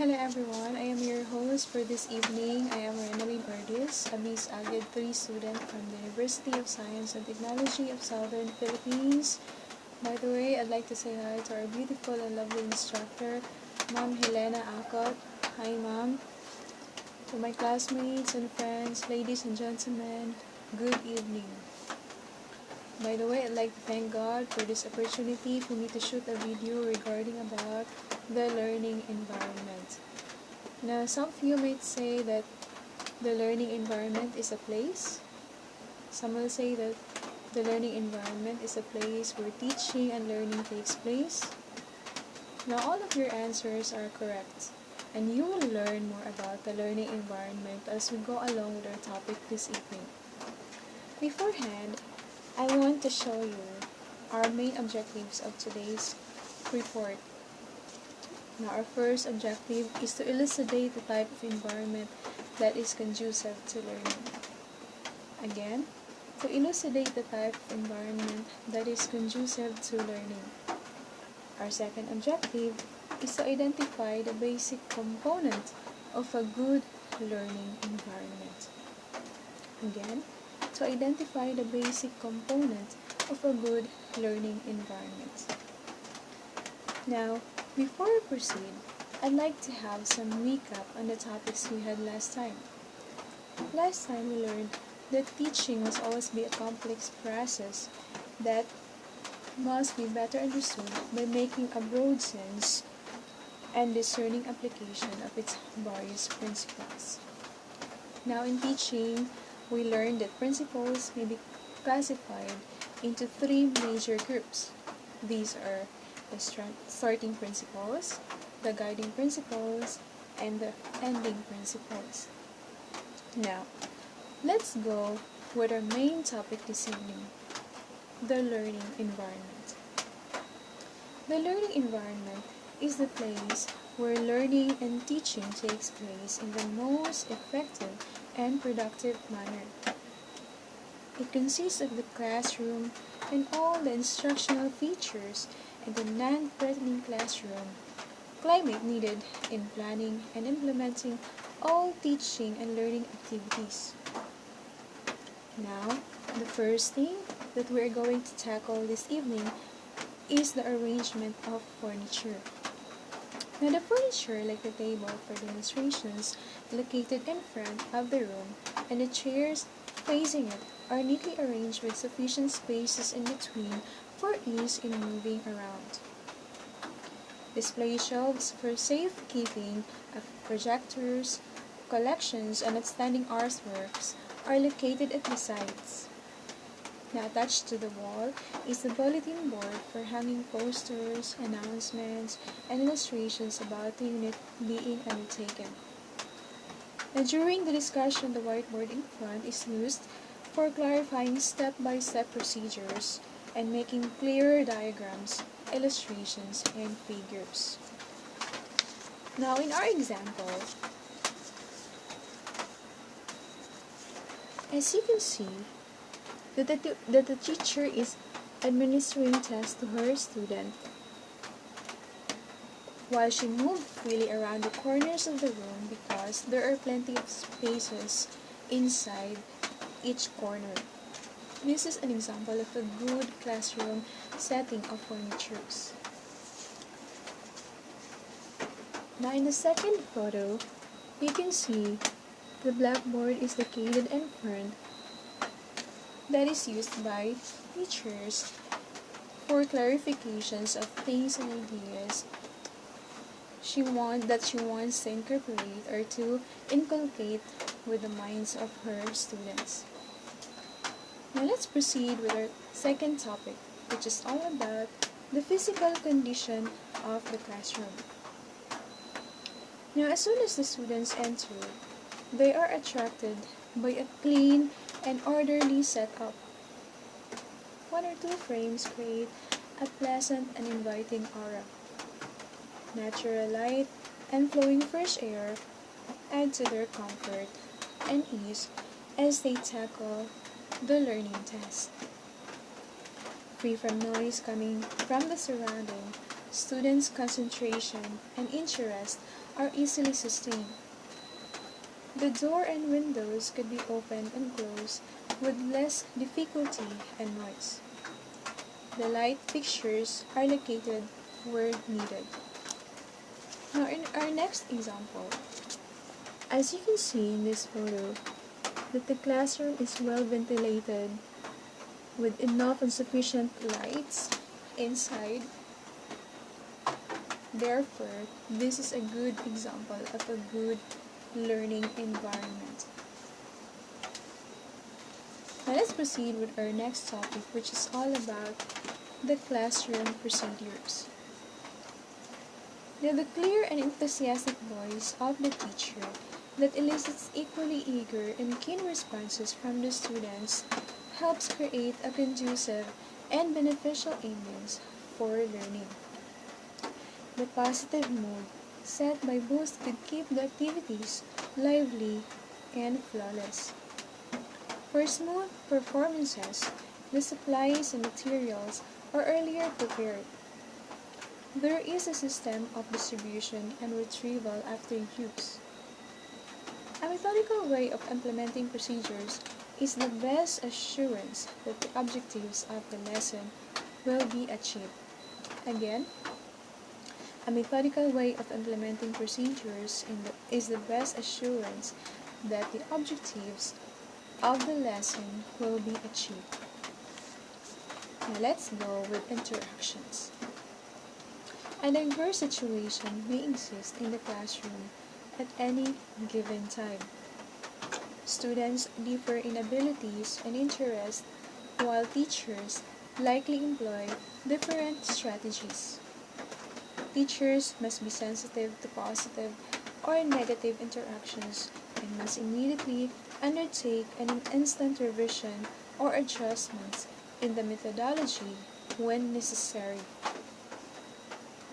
Hello everyone, I am your host for this evening. I am Renalyn Ordis, a Miss Agad 3 student from the University of Science and Technology of Southern Philippines. By the way, I'd like to say hi to our beautiful and lovely instructor, Ma'am Helena Acot. Hi Ma'am. To my classmates and friends, ladies and gentlemen, good evening. By the way, I'd like to thank God for this opportunity for me to shoot a video regarding about the learning environment. Now, some of you might say that the learning environment is a place. Some will say that the learning environment is a place where teaching and learning takes place. Now, all of your answers are correct, and you will learn more about the learning environment as we go along with our topic this evening. Beforehand, I want to show you our main objectives of today's report. Now, our first objective is to elucidate the type of environment that is conducive to learning. Again, to elucidate the type of environment that is conducive to learning. Our second objective is to identify the basic component of a good learning environment. Again, to identify the basic component of a good learning environment. Now, before we proceed, I'd like to have some recap on the topics we had last time. Last time we learned that teaching must always be a complex process that must be better understood by making a broad sense and discerning application of its various principles. Now, in teaching, we learned that principles may be classified into three major groups. These are the starting principles, the guiding principles, and the ending principles. Now, let's go with our main topic this evening, the learning environment. The learning environment is the place where learning and teaching takes place in the most effective and productive manner. It consists of the classroom and all the instructional features and the non-threatening classroom climate needed in planning and implementing all teaching and learning activities. Now, the first thing that we're going to tackle this evening is the arrangement of furniture. Now, the furniture, like the table for demonstrations, located in front of the room, and the chairs facing it are neatly arranged with sufficient spaces in between for ease in moving around. Display shelves for safekeeping of projectors, collections, and outstanding artworks are located at the sides. Now, attached to the wall is the bulletin board for hanging posters, announcements, and illustrations about the unit being undertaken. Now, during the discussion, the whiteboard in front is used for clarifying step-by-step procedures and making clearer diagrams, illustrations, and figures. Now, in our example, as you can see, that the teacher is administering tests to her student while she moved freely around the corners of the room because there are plenty of spaces inside each corner. This is an example of a good classroom setting of furnitures. Now, in the second photo, you can see the blackboard is located in front that is used by teachers for clarifications of things and ideas she wants to incorporate or to inculcate with the minds of her students. Now, let's proceed with our second topic, which is all about the physical condition of the classroom. Now, as soon as the students enter, they are attracted by a clean and orderly setup. One or two frames create a pleasant and inviting aura. Natural light and flowing fresh air add to their comfort and ease as they tackle the learning test. Free from noise coming from the surrounding, students' concentration and interest are easily sustained. The door and windows could be opened and closed with less difficulty and noise. The light fixtures are located where needed. Now in our next example, as you can see in this photo, that the classroom is well ventilated with enough and sufficient lights inside. Therefore, this is a good example of a good learning environment. Now let's proceed with our next topic, which is all about the classroom procedures. Now, the clear and enthusiastic voice of the teacher that elicits equally eager and keen responses from the students helps create a conducive and beneficial ambience for learning. The positive mood set by both could keep the activities lively and flawless. For smooth performances, the supplies and materials are earlier prepared. There is a system of distribution and retrieval after use. A methodical way of implementing procedures is the best assurance that the objectives of the lesson will be achieved. Again, a methodical way of implementing procedures is the best assurance that the objectives of the lesson will be achieved. Now let's go with interactions. A diverse situation may exist in the classroom at any given time. Students differ in abilities and interests, while teachers likely employ different strategies. Teachers must be sensitive to positive or negative interactions and must immediately undertake an instant revision or adjustments in the methodology when necessary.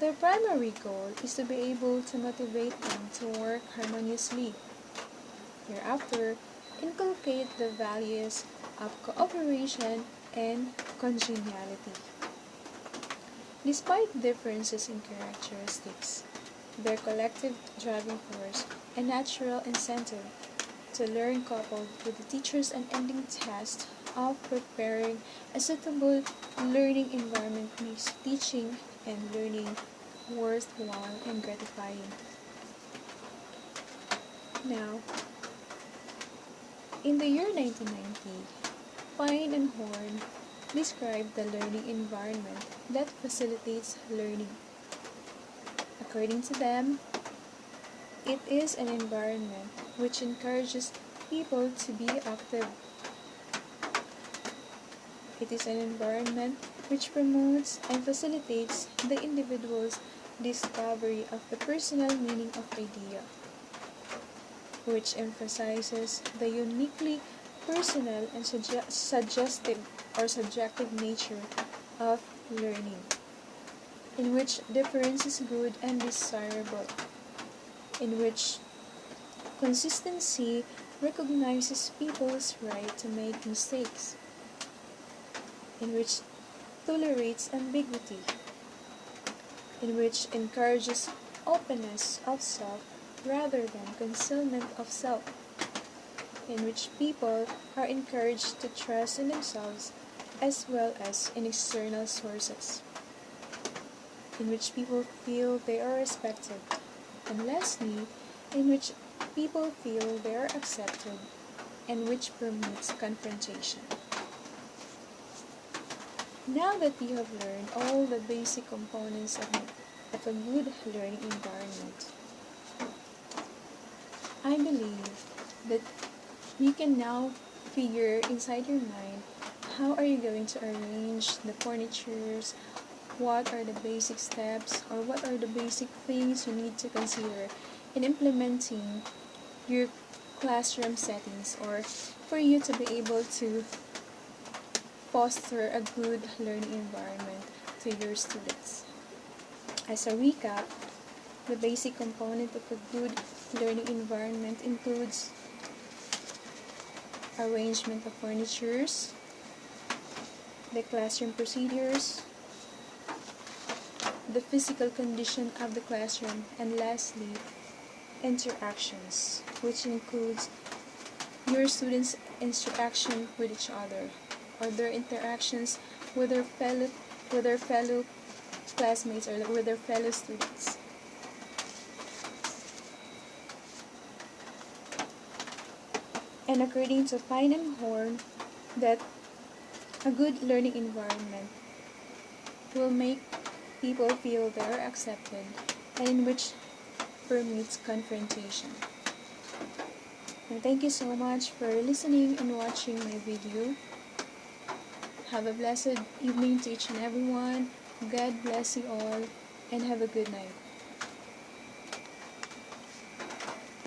Their primary goal is to be able to motivate them to work harmoniously. Thereafter, inculcate the values of cooperation and congeniality. Despite differences in characteristics, their collective driving force and natural incentive to learn coupled with the teacher's unending task of preparing a suitable learning environment makes teaching and learning worthwhile and gratifying. Now, in the year 1990, Pine and Horn described the learning environment that facilitates learning. According to them, it is an environment which encourages people to be active. It is an environment which promotes and facilitates the individual's discovery of the personal meaning of idea, which emphasizes the uniquely personal and suggestive or subjective nature of learning, in which difference is good and desirable, in which consistency recognizes people's right to make mistakes, in which tolerates ambiguity, in which encourages openness of self rather than concealment of self, in which people are encouraged to trust in themselves as well as in external sources, in which people feel they are respected, and lastly, in which people feel they are accepted, and which permits confrontation. Now that you have learned all the basic components of a good learning environment, I believe that you can now figure inside your mind how are you going to arrange the furnitures, what are the basic steps, or what are the basic things you need to consider in implementing your classroom settings, or for you to be able to foster a good learning environment to your students. As a recap, the basic component of a good learning environment includes arrangement of furnitures, the classroom procedures, the physical condition of the classroom, and lastly, interactions, which includes your students' interaction with each other, or their interactions with their fellow classmates or with their fellow students. And according to Pine and Horn, that a good learning environment will make people feel they are accepted and in which permits confrontation. And thank you so much for listening and watching my video. Have a blessed evening to each and everyone. God bless you all and have a good night.